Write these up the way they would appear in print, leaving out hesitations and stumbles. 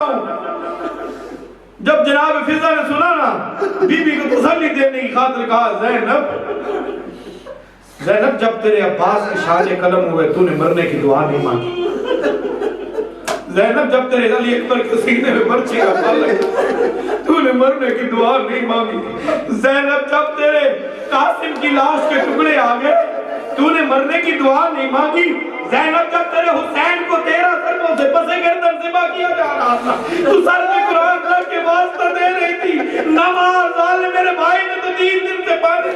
جب جناب فضا نے سنا نا بی بی کو تسلی دینے کی خاطر کہا زینب جب تیرے عباس کے شان قلم ہوئے تو نے مرنے کی دعا نہیں مانگی. زینب جب تیرے علی اکبر کے سینے میں مرچی کا پھل لگا تو نے مرنے کی دعا نہیں مانگی. زینب جب تیرے قاسم کی لاش کے ٹکڑے آگئے تو نے مرنے کی دعا نہیں مانگی. زینب جب تیرے حسین کو 13 ضربوں سے پسے گردن ذبح کیا جا رہا تھا تو سر میں قرآن کر کے واسطہ دے رہی تھی نماز ظالم میرے بھائی نے تو 3 دن سے پانی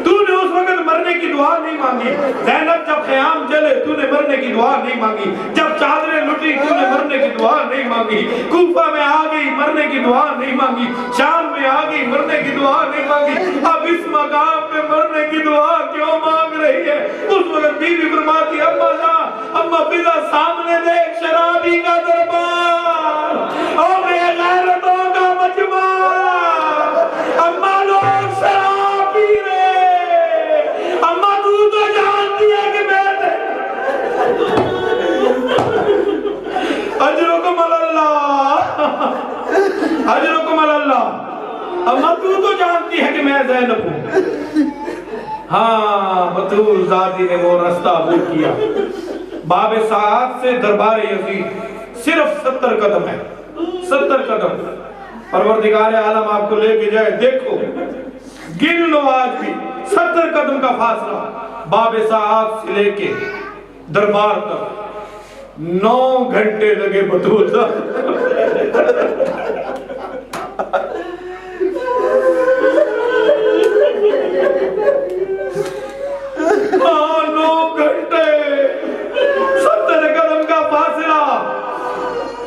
تو نے اس وقت مرنے کی دعا نہیں مانگی. زینب جب خیام جلے تو نے مرنے کی دعا نہیں مانگی. جب چادریں لٹی تو نے مرنے کی دعا نہیں مانگی. کوفہ میں آ گئی مرنے کی دعا نہیں مانگی. شام میں آ گئی مرنے کی دعا نہیں مانگی. اب اس مقام پہ مرنے کی دعا کیوں مانگ رہی ہے؟ اس وقت بی بی فرماتی اما فضا سامنے دیکھ شرابی کا دربار اور بے غیرتوں کا مجمع. اما لوگ شراب پی رہے. اما تو جانتی ہے کہ میں اجرکم اللہ اجرکم اللہ. اما تو جانتی ہے کہ میں زینب ہوں. ہاں بطول زادی نے وہ رستہ عبور کیا. باب ساعت سے دربار یزید صرف 70 قدم ہے. 70 قدم. پروردگار عالم آپ کو لے کے جائے. دیکھو گن لو آج بھی 70 قدم کا فاصلہ باب ساعت سے لے کے دربار تک 9 گھنٹے لگے بطول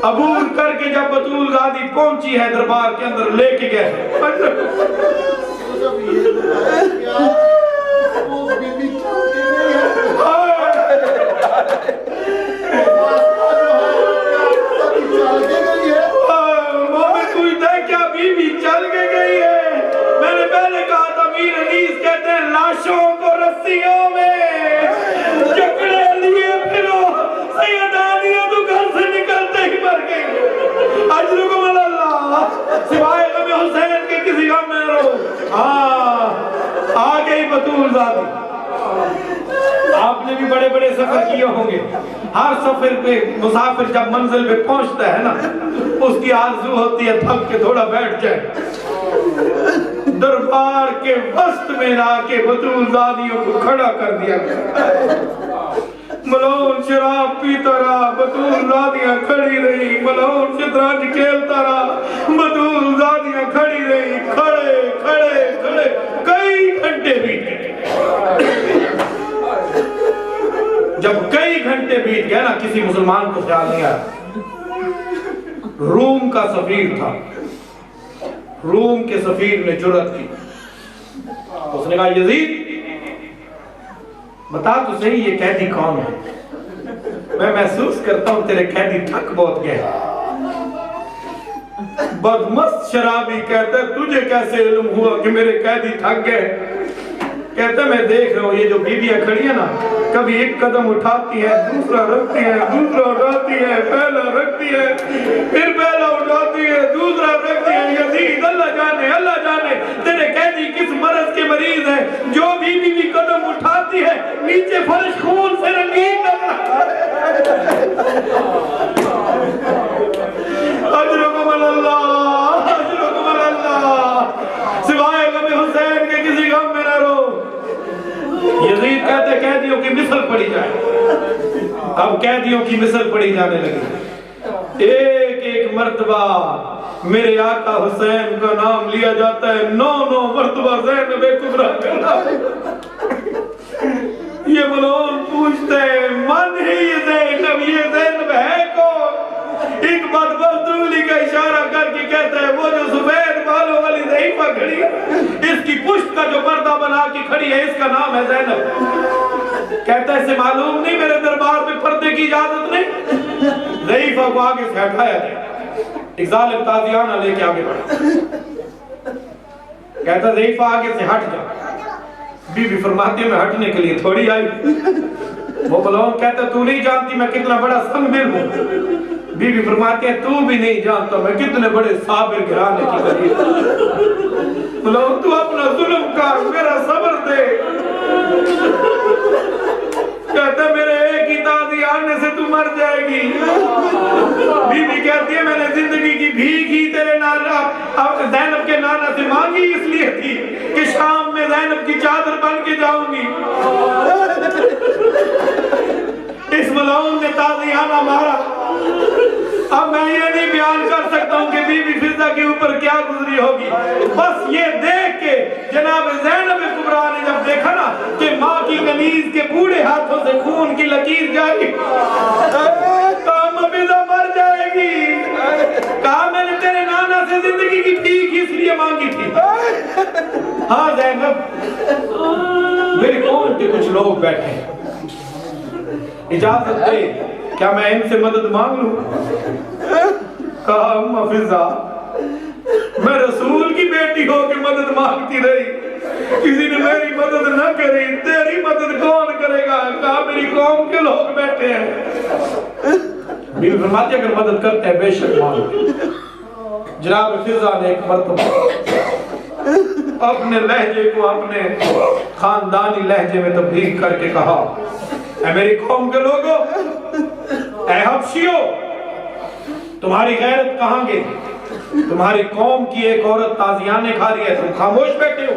عبور کر کے جب بطول زادی پہنچی ہے دربار کے اندر لے کے گئے. کیا بی بی چل کے گئی ہے؟ میں نے پہلے کہا تھا میر انیس کہتے ہیں لاشوں کو رسیوں میں جکڑے لیے پھرو. سیدانیہ تو گھر سے نکلتے ہی مر گئی. اجرکم اللہ. سوائے غم حسین کے کسی غم میں رہو. آ گئی بطول زادی. آپ نے بھی بڑے بڑے سفر کیے ہوں گے. ہر سفر پہ مسافر جب منزل پہ پہنچتا ہے نا اس کی آرزو ہوتی ہے تھک کے تھوڑا بیٹھ جائے. دربار کے وسط میں لا کے بطول زادیوں کو کھڑا کر دیا گیا. ملون شراب پیتا رہا بطول زادیاں کھڑی رہی. ملون شطرنج کھیلتا رہا بطول زادیاں کھڑی رہی. کھڑے کھڑے کھڑے کئی گھنٹے بیتے. جب کئی گھنٹے بیت گئے نا کسی مسلمان کو خیال نہیں آیا. روم کا سفیر تھا. روم کے سفیر نے جرأت کی. اس نے کہا یزید بتا تو صحیح یہ قیدی کون ہے؟ میں محسوس کرتا ہوں تیرے قیدی تھک بہت گئے. بدمست شرابی کہتا ہے تجھے کیسے علم ہوا کہ میرے قیدی تھک گئے؟ کہتا ہے میں دیکھ رہا ہوں یہ جو بیویاں کھڑی ہیں نا کبھی ایک قدم اٹھاتی ہے دوسرا رکھتی ہے دوسرا اٹھاتی ہے پہلا رکھتی ہے پھر پہلا اٹھاتی ہے دوسرا رکھتی ہے. یزید اللہ جانے تیرے قیدی کس مرض کے مریض ہے جو بھی قدم اٹھاتی ہے نیچے فرش خون سے رنگین کر رہا ہے. اجرکم اللہ اجرکم اللہ. سوائے غم حسین کے کسی غم میں نہ رو. یزید کہتے قیدیوں کی مثل پڑھی جائے. اب قیدیوں کی مثل پڑھی جانے لگی. ایک ایک مرتبہ میرے آقا حسین کا نام لیا جاتا ہے. 9 مرتبہ زینب کبریٰ کرنا. یہ ملون پوچھتے ہیں من ہی یہ زینب ہے کون؟ ایک بدبخت انگلی کا اشارہ کر کے کہتا ہے وہ جو سفید بالوں والی ضعیفہ کھڑی ہے اس کی پشت کا جو پردہ بنا کے کھڑی ہے اس کا نام ہے زینب. کہتا ہے اسے معلوم نہیں میرے دربار میں پردے کی اجازت نہیں. ضعیفہ کو آگے سے ہٹایا گیا. ایک ظالم تازیانہ لے کے آگے بڑھا. کہتا ہے ضعیفہ آگے سے ہٹ جا. بی بی فرماتی میں ہٹنے کے لیے تھوڑی آئی. وہ بلون کہتا تو نہیں جانتی میں کتنا بڑا سنگ دل ہوں. बीवी फरमाती है तू भी नहीं जानता मैं कितने बड़े साबिर घराने की कबीर। मलौन तू अपना जुल्म कर, मेरा सब्र दे। कहता मेरे एक ही ताज़ी आने से तू मर जाएगी। बीवी कहती है मैंने जिंदगी की भीख ही तेरे नाना अब ज़ैनब के नाना से मांगी इसलिए थी कि शाम में ज़ैनब की चादर बन के जाऊंगी। इस मलौन ने ताज़ियाना मारा। अब मैं ये नहीं बयान कर सकता हूँ कि बीबी फिजा के ऊपर क्या गुजरी होगी। बस ये देख के जनाब ज़ैनब कुबरा ने जब देखा ना कि माँ की कनीज के बूढ़े हाथों से खून की लकीर जारी, तो फिजा मर जाएगी। कहा मैंने तेरे नाना से जिंदगी की भीख इसलिए मांगी थी। हाँ ज़ैनब, मेरी कौम के कुछ लोग बैठे हैं, इजाजत दे, क्या मैं इनसे मदद मांग लूं? कहा अम्मा फिजा, मैं रसूल की बेटी हो के मदद मांगती रही, किसी ने मेरी मदद न करी, तेरी मदद कौन करेगा? कहा मेरी कौम के लोग बैठे हैं। बीवी फरमाती अगर मदद करते हैं बेशक मांग। जनाब फिजा ने एक मर्तबा अपने लहजे को अपने खानदानी लहजे में तब्दील करके कहा, ऐ मेरी कौम के लोगों, ऐ हबशियों, तुम्हारी गैरत कहाँ गई? तुम्हारी कौम की एक औरत ताजियाने खा रही है, तुम खामोश बैठे हो।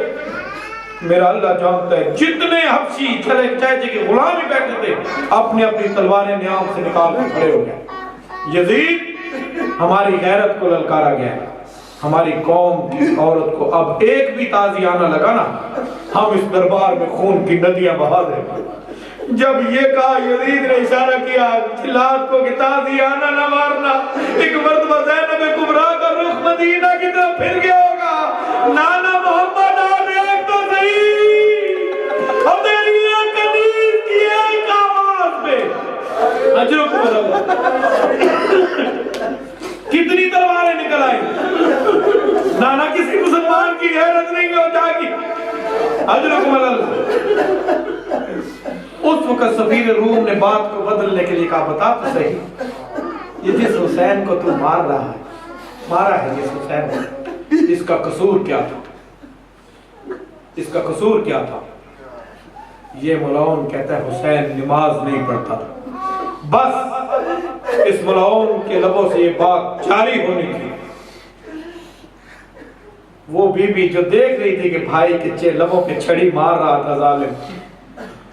मेरा अल्लाह जानता है जितने हबशी चले चाचे के गुलाम ही बैठे थे अपनी अपनी तलवारें न्याम से निकाल कर खड़े हो गए। यजीद, हमारी गैरत को ललकारा गया है, हमारी कौम की औरत को अब एक भी ताजियाना लगा ना, हम इस दरबार में खून की नदियां बहा देंगे। जब ये कहा यजीद ने इशारा किया चिल्लात को कि ताजियाना न मारना, एक मर्तबा ज़ैनब कुबरा का रुख मदीना की तरफ फिर गया होगा। नाना मोहम्मद आ देख तो सही, और तेरी एक कनीज की एक आवाज पे अजर कितनी तलवारें निकल आई। नाना किसी मुसलमान की गैरत नहीं हो जाएगी। उस वक्त सफीर रूम ने बात को बदलने के लिए कहा बता तो सही, ये जिस हुसैन को तू मार रहा है, मारा है जिस हुसैन को, इसका कसूर क्या था? इसका कसूर क्या था? ये मलौन कहता है हुसैन नमाज नहीं पढ़ता था। बस इस मलौन के लबों से ये बात जारी होनी थी। वो बीबी जो देख रही थी कि भाई के लबों पे छड़ी मार रहा था जालिम,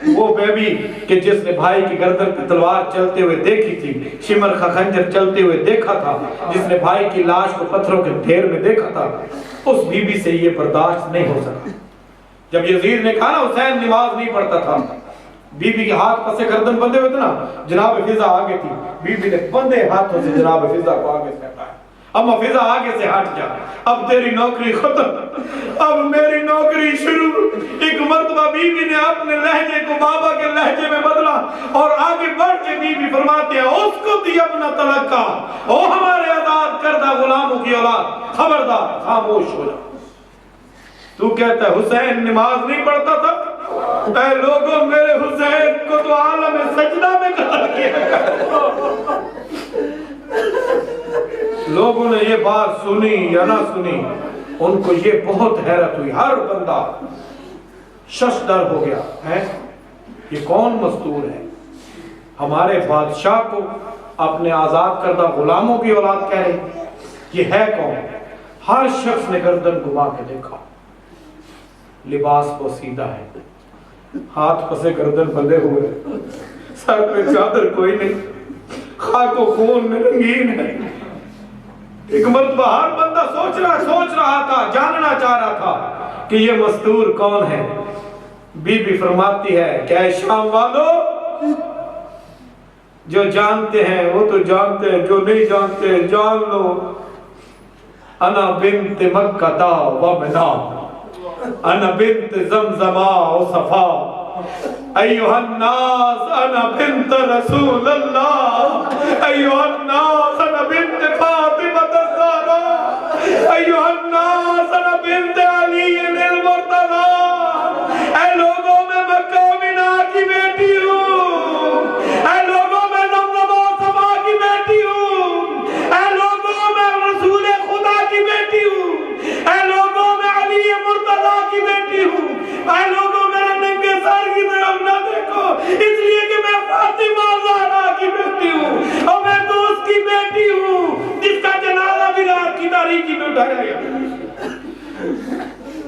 वो बेबी कि जिसने भाई की गर्दन पे तलवार चलते हुए देखी थी, शिमर का खंजर चलते हुए देखा था, जिसने भाई की लाश को पत्थरों के ढेर में देखा था, उस बीबी से ये बर्दाश्त नहीं हो सका। जब यजीद ने कहा ना हुसैन नमाज नहीं पढ़ता था, बीबी के हाथ पसे गर्दन बंधे हुए थे ना, जनाब फिजा आगे थी, बीबी ने बंधे हाथों से जनाब फिजा को आगे से हटाया। अम्मा फिजा आगे से हट जा, अब तेरी नौकरी खत्म, अब मेरी नौकरी शुरू। एक मर्तबा बीबी ने अपने लहजे को बाबा के लहजे में बदला और आगे बढ़ के बीबी फरमाते हैं उसको दी अपना तलक्का, ओ हमारे आजाद करदा गुलामों की औलाद, खबरदार खामोश हो जा। तू कहता है हुसैन नमाज नहीं पढ़ता था? ऐ लोगों, मेरे हुसैन को तो आलम सजदा में कत्ल किया। लोगों ने ये बात सुनी या ना सुनी, उनको ये बहुत हैरत हुई। हर बंदा शशदर हो गया है, ये कौन मस्तूर है? हमारे बादशाह को अपने आजाद करदा गुलामों की औलाद कह रही, ये है कौन? हर शख्स ने गर्दन घुमा के देखा, लिबास पोसीदा है, हाथ पसे गर्दन बंधे हुए, सर पे चादर कोई नहीं, खाको खून में रंगीन है। एक मर्तबा हर बंदा सोच रहा था, जानना चाह रहा था कि ये मस्तूर कौन है। बीबी फरमाती है क्या शाम वालों, जो जानते हैं वो तो जानते हैं, जो नहीं जानते जान लो। अना बिन्त मक्का व मना, अना बिन्त ज़मज़मा व सफ़ा, अय्युहन्नास अना बिन्त रसूल अल्लाह, अय्युहन्नास अना बिन्त फातिमा ज़हरा, अय्युहन्नास अना बिन्त अली अल मुर्तज़ा। ऐ लोगों में मक्का मिना की बेटी हूँ, ऐ लोगों में ज़मज़म व सफ़ा की बेटी हूँ।